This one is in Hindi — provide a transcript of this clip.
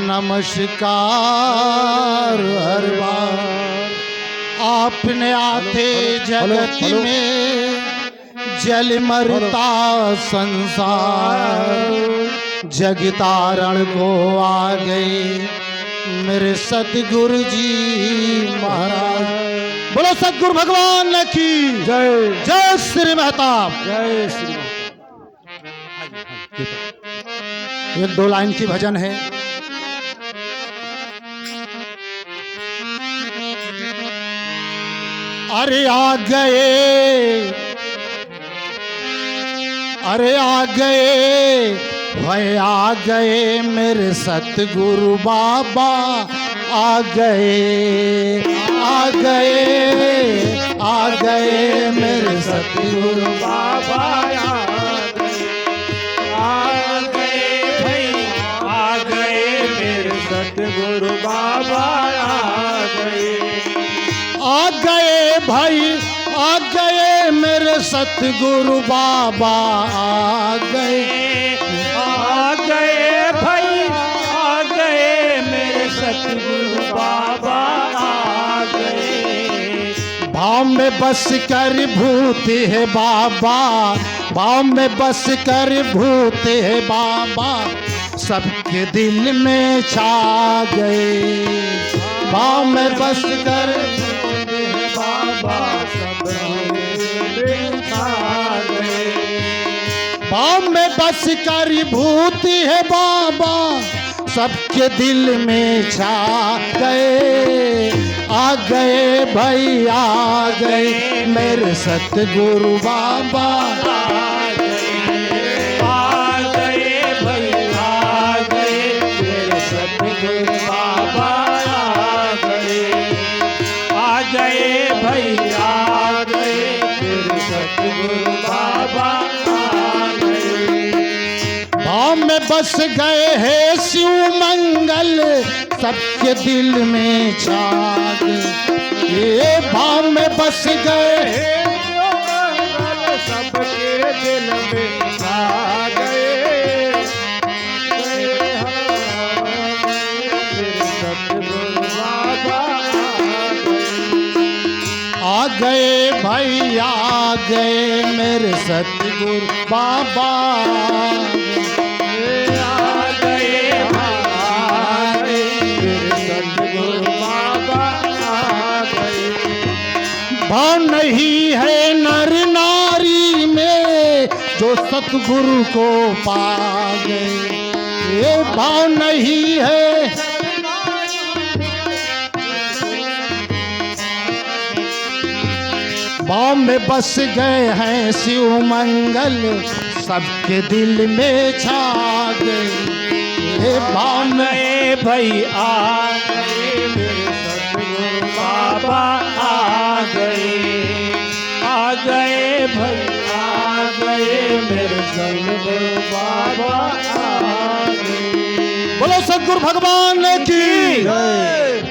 नमस्कार हर बार आपने आते जगत में जल मरता संसार जगतारण को आ गए मेरे सतगुरु जी महाराज। बोलो सतगुरु भगवान की जय। जय श्री महताब। जय श्री। एक दो लाइन की भजन है। अरे आ गए, अरे आ गए भाई आ गए मेरे सतगुरु बाबा आ गए, आ गए, आ गए मेरे सतगुरु बाबा सतगुरु बाबा आ गए भाई आ गए मेरे सतगुरु बाबा आ गए, आ गए भाई आ गए मेरे सतगुरु बाबा आ गए। भाव में बस कर भूत है बाबा, भाव में बस कर भूत है बाबा सबके दिल में छा गए। भाव में बस कर भूत है बाबा सबके दिल में छा गए। भाव में बस कर भूत है बाबा सबके दिल में छा गए। आ गए भाई आ गए मेरे सतगुरु बाबा बाबा आ गए, आ गए भाई आ गए मेरे सतगुरु बाबा आ गए। भाव में बस गए हैं शिव मंगल सबके दिल में छा गए। ये भाव में बस गए हैं सबके दिल में छा गए। आ गए भाई आ गए मेरे सतगुरु बाबा आ गए मेरे सतगुरु बाबा आ गए। भाव नहीं है नर नारी में जो सतगुरु को पा गए। ये भाव नहीं है भाव में बस गए हैं शिव मंगल सबके दिल में छा गए। भाव में भाई आ गए मेरे सतगुरु बाबा आ गए, आ गए भाई आ गए मेरे सतगुरु बाबा आ गए। बोलो सतगुरु भगवान की जय।